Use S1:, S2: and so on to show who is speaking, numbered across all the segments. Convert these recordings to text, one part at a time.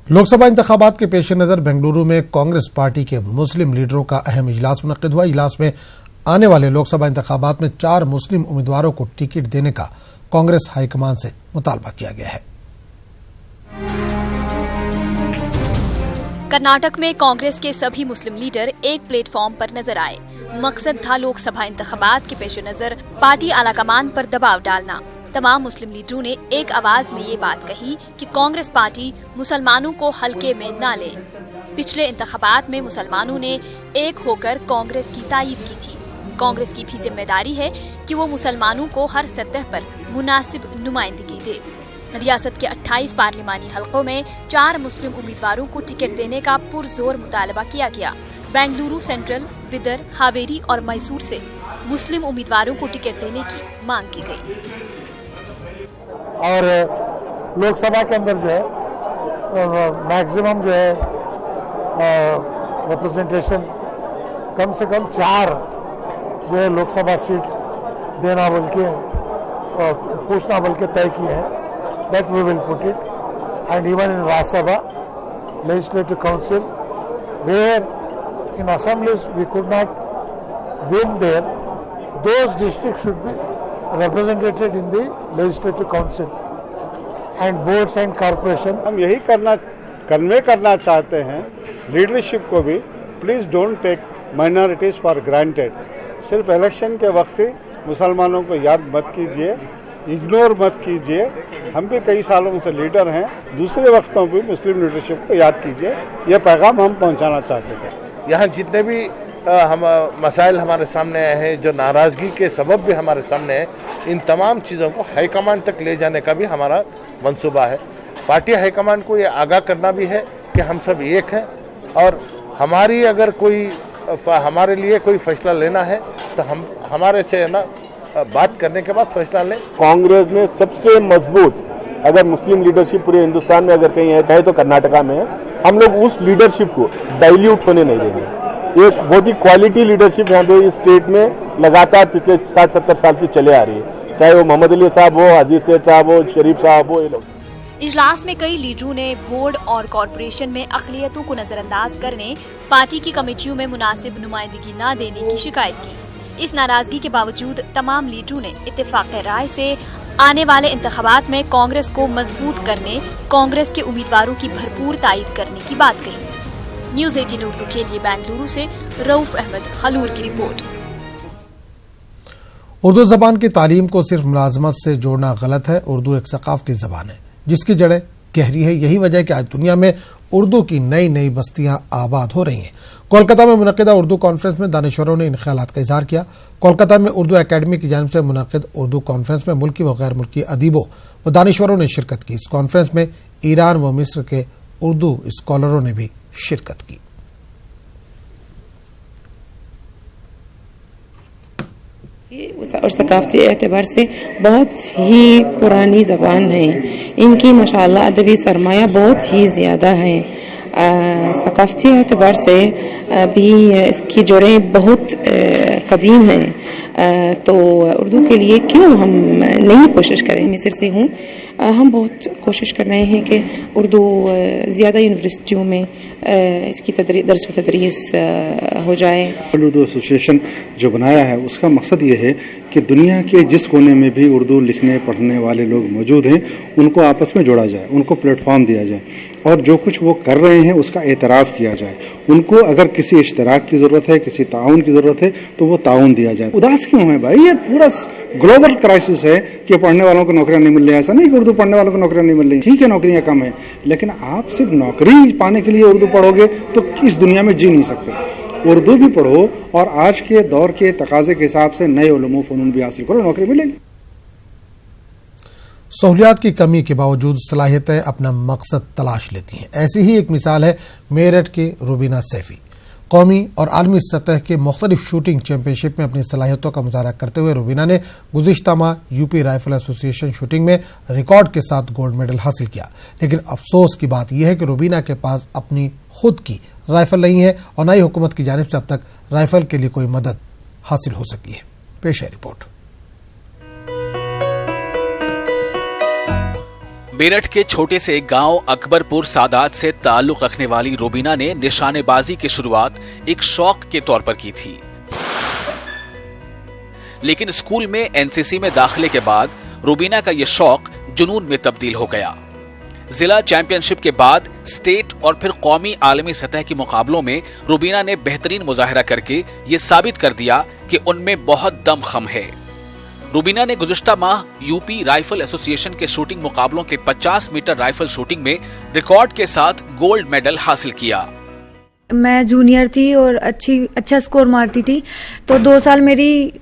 S1: लोकसभा इंतखाबात के पेश नजर बेंगलुरु में कांग्रेस पार्टी के मुस्लिम लीडरों का अहम इजलास मुनक्किद हुआ। इजलास में आने वाले लोकसभा इंतखाबात में 4 मुस्लिम उम्मीदवारों को टिकट देने का कांग्रेस हाईकमान से मुतालबा किया गया है।
S2: कर्नाटक में कांग्रेस के सभी मुस्लिम लीडर एक प्लेटफॉर्म पर नजर आए। मकसद था लोकसभा इंतखाबात के पेश नजर पार्टी आलाकमान पर दबाव डालना। तमाम मुस्लिम लीडरों ने एक आवाज में ये बात कही कि कांग्रेस पार्टी मुसलमानों को हल्के में न ले। पिछले इंतखाबात में मुसलमानों ने एक होकर कांग्रेस की तायीद की थी। कांग्रेस की भी जिम्मेदारी है कि वो मुसलमानों को हर सतह पर मुनासिब नुमाइंदगी दे। रियासत के 28 पार्लिमानी हलकों में 4 मुस्लिम उम्मीदवारों को टिकट देने का पुरजोर मुतालबा किया गया। बेंगलुरु सेंट्रल, बिदर, हावेरी और मैसूर से मुस्लिम उम्मीदवारों को टिकट देने की मांग की गई।
S3: और लोकसभा के अंदर जो है मैक्सिमम जो है रिप्रेजेंटेशन कम से कम 4 जो है लोकसभा सीट देना बोल के पूछना बोल के तय किए हैं। That we will put it, and even in Rajya Sabha, Legislative Council, where in assemblies we could not win there, those districts should be represented in the Legislative Council and boards and corporations.
S4: हम यही convey करना चाहते हैं leadership को भी, please don't take minorities for granted. सिर्फ election के वक्त ही मुसलमानों को याद मत कीजिए, इग्नोर मत कीजिए। हम भी कई सालों से लीडर हैं, दूसरे वक्तों भी मुस्लिम लीडरशिप को याद कीजिए। यह पैगाम हम पहुंचाना चाहते थे।
S5: यहाँ जितने भी हम मसाइल हमारे सामने आए हैं, जो नाराज़गी के सबब भी हमारे सामने है, इन तमाम चीज़ों को हाईकमान तक ले जाने का भी हमारा मंसूबा है। पार्टी हाईकमान को ये आगाह करना भी है कि हम सब एक हैं और हमारी अगर हमारे लिए कोई फैसला लेना है तो हम हमारे से ना बात करने के बाद फैसला लें।
S6: कांग्रेस में सबसे मजबूत अगर मुस्लिम लीडरशिप पूरे हिंदुस्तान में अगर कहीं है तो कर्नाटका में है। हम लोग उस लीडरशिप को डाइल्यूट होने नहीं देंगे। एक बहुत ही क्वालिटी लीडरशिप यहाँ पे इस स्टेट में लगातार पिछले 60-70 साल से चले आ रही है, चाहे वो मोहम्मद अली साहब हो, अजीज सेठ साहब हो, शरीफ साहब हो। ये लोग
S2: इजलास में कई लीडरों ने बोर्ड और कॉरपोरेशन में अक़लियतों को नजरअंदाज करने, पार्टी की कमेटियों में मुनासिब नुमाइंदगी न देने की शिकायत की। इस नाराजगी के बावजूद तमाम लीडरों ने इत्तेफाक राय से आने वाले इंतखाबात में कांग्रेस को मजबूत करने, कांग्रेस के उम्मीदवारों की भरपूर तायीद करने की बात कही। न्यूज़ 18 उर्दू के लिए बेंगलुरु से रऊफ अहमद हलूर की रिपोर्ट।
S1: उर्दू जबान की तालीम को सिर्फ मुलाजमत से जोड़ना गलत है। उर्दू एक सकाफती जबान है जिसकी जड़ें गहरी है। यही वजह है कि आज दुनिया में उर्दू की नई नई बस्तियां आबाद हो रही हैं। कोलकाता में मुनक्किदा उर्दू कॉन्फ्रेंस में दानिशवरों ने इन ख्यालात का इजहार किया। कोलकाता में उर्दू एकेडमी की जानिब से मुनक्किद उर्दू कॉन्फ्रेंस में मुल्की व गैर मुल्की अदीबों व दानिशवरों ने शिरकत की। इस कॉन्फ्रेंस में ईरान व मिस्र के उर्दू स्कॉलरों ने भी शिरकत की।
S7: और सकाफती एतबार से बहुत ही पुरानी ज़बान है। इनकी माशाअल्लाह अदबी सरमाया बहुत ही ज़्यादा है। सकाफती एतबार से भी इसकी जड़ें बहुत कदीम हैं। तो उर्दू के लिए क्यों हम नई कोशिश करें। मिस्र से हूँ, हम बहुत कोशिश कर रहे हैं कि उर्दू ज़्यादा यूनिवर्सिटियों में इसकी दर्स व तदरीस हो जाए।
S8: उर्दू एसोसिएशन जो बनाया है उसका मकसद ये है कि दुनिया के जिस कोने में भी उर्दू लिखने पढ़ने वाले लोग मौजूद हैं उनको आपस में जोड़ा जाए, उनको प्लेटफॉर्म दिया जाए और जो कुछ वो कर रहे हैं उसका एतराफ़ किया जाए। उनको अगर किसी इश्तराक की ज़रूरत है, किसी ताउन की ज़रूरत है तो वो ताउन दिया जाए। उदास क्यों है भाई, ये पूरा ग्लोबल क्राइसिस है कि पढ़ने वालों को नौकरियां नहीं मिल रही। ऐसा नहीं कि उर्दू पढ़ने वालों को नौकरियां नहीं मिल रही, ठीक है नौकरियां कम है, लेकिन आप सिर्फ नौकरी पाने के लिए उर्दू पढ़ोगे तो इस दुनिया में जी नहीं सकते। उर्दू भी पढ़ो और आज के दौर के तकाजे के हिसाब से नए उलूम फ़नून भी हासिल करो, नौकरी मिलेगी।
S1: सहूलियात की कमी के बावजूद सलाहियतें अपना मकसद तलाश लेती हैं। ऐसी ही एक मिसाल है मेरठ के रुबीना सैफी। कौमी और आलमी सतह के मुख्तलिफ शूटिंग चैंपियनशिप में अपनी सलाहियतों का मुजाहरा करते हुए रुबीना ने गुज़िश्ता माह यूपी राइफल एसोसिएशन शूटिंग में रिकॉर्ड के साथ गोल्ड मेडल हासिल किया। लेकिन अफसोस की बात यह है कि रुबीना के पास अपनी खुद की राइफल नहीं है और न ही हुकूमत की जानिब से अब तक राइफल के लिए कोई मदद हासिल हो सकी है। पेश है रिपोर्ट।
S9: मेरठ के छोटे से गांव अकबरपुर सादात से ताल्लुक रखने वाली रुबीना ने निशानेबाजी की शुरुआत एक शौक के तौर पर की थी, लेकिन स्कूल में एनसीसी में दाखिले के बाद रुबीना का यह शौक जुनून में तब्दील हो गया। जिला चैंपियनशिप के बाद स्टेट और फिर कौमी आलमी सतह के मुकाबलों में रुबीना ने बेहतरीन मुजाहिरा करके ये साबित कर दिया कि उनमें बहुत दमखम है। रुबीना ने गुज़िश्ता माह यूपी राइफल एसोसिएशन के शूटिंग मुकाबलों के 50 मीटर राइफल शूटिंग में रिकॉर्ड के साथ गोल्ड मेडल हासिल किया।
S10: मैं जूनियर थी और अच्छा स्कोर मारती थी, तो 2 साल मेरी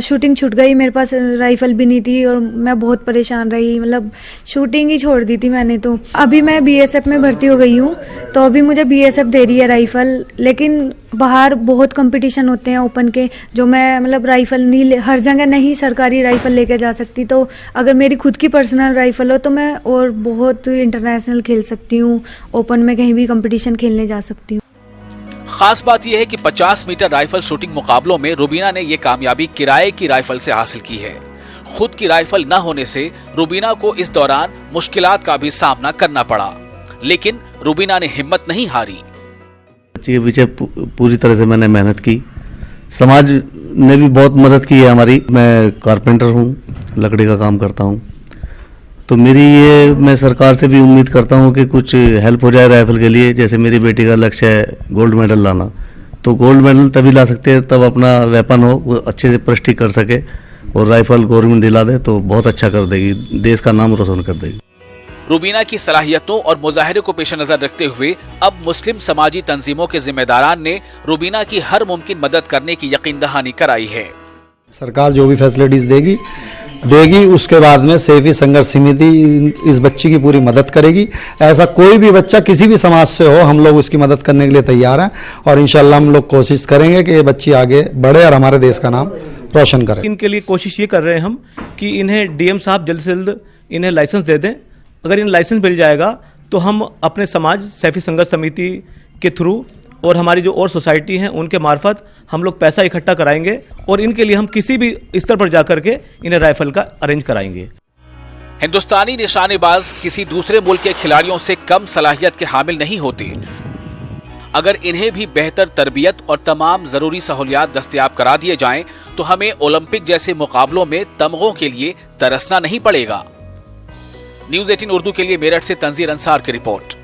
S10: शूटिंग छूट गई। मेरे पास राइफल भी नहीं थी और मैं बहुत परेशान रही, मतलब शूटिंग ही छोड़ दी थी मैंने। तो अभी मैं बीएसएफ में भर्ती हो गई हूँ, तो अभी मुझे बीएसएफ दे रही है राइफल, लेकिन बाहर बहुत कंपटीशन होते हैं ओपन के, जो मैं मतलब राइफल नहीं हर जगह नहीं सरकारी राइफल लेके जा सकती। तो अगर मेरी खुद की पर्सनल राइफल हो तो मैं और बहुत इंटरनेशनल खेल सकती हूँ, ओपन में कहीं भी कंपटीशन खेलने जा सकती हूँ।
S9: खास बात यह है कि 50 मीटर राइफल शूटिंग मुकाबलों में रुबीना ने यह कामयाबी किराए की राइफल से हासिल की है। खुद की राइफल न होने से रुबीना को इस दौरान मुश्किलात का भी सामना करना पड़ा, लेकिन रुबीना ने हिम्मत नहीं हारी।
S11: बच्ची के पीछे पूरी तरह से मैंने मेहनत की, समाज ने भी बहुत मदद की है हमारी। मैं कारपेंटर हूँ, लकड़ी का काम करता हूँ, तो मेरी ये मैं सरकार से भी उम्मीद करता हूँ कि कुछ हेल्प हो जाए राइफल के लिए। जैसे मेरी बेटी का लक्ष्य है गोल्ड मेडल लाना, तो गोल्ड मेडल तभी ला सकते हैं तब अपना वेपन हो, वो अच्छे से प्रैक्टिस कर सके, और राइफल गवर्नमेंट दिला दे तो बहुत अच्छा कर देगी, देश का नाम रोशन कर देगी।
S9: रुबीना की सलाहियतों और मुजाहिरे को पेश नजर रखते हुए अब मुस्लिम समाजी तंजीमों के जिम्मेदारान ने रुबीना की हर मुमकिन मदद करने की यकीन दहानी कराई है।
S12: सरकार जो भी फैसिलिटीज देगी उसके बाद में सैफी संघर्ष समिति इस बच्ची की पूरी मदद करेगी। ऐसा कोई भी बच्चा किसी भी समाज से हो, हम लोग उसकी मदद करने के लिए तैयार हैं, और इंशाल्लाह हम लोग कोशिश करेंगे कि ये बच्ची आगे बढ़े और हमारे देश का नाम रोशन करे।
S13: इनके लिए कोशिश ये कर रहे हैं हम कि इन्हें डीएम साहब जल्द से जल्द इन्हें लाइसेंस दे दें। अगर इन्हें लाइसेंस मिल जाएगा तो हम अपने समाज सैफी संघर्ष समिति के थ्रू और हमारी जो और सोसाइटी हैं उनके मार्फत हम लोग पैसा इकट्ठा कराएंगे, और इनके लिए हम किसी भी स्तर पर जाकर के इन्हें राइफल का अरेंज कराएंगे।
S9: हिंदुस्तानी निशानेबाज किसी दूसरे मुल्क के खिलाड़ियों से कम सलाहियत के हामिल नहीं होते। अगर इन्हें भी बेहतर तरबियत और तमाम जरूरी सहूलियात दस्तयाब करा दिए जाएं, तो हमें ओलंपिक जैसे मुकाबलों में तमगों के लिए तरसना नहीं पड़ेगा। न्यूज़ 18 उर्दू के लिए मेरठ से तंजीर अंसार की रिपोर्ट।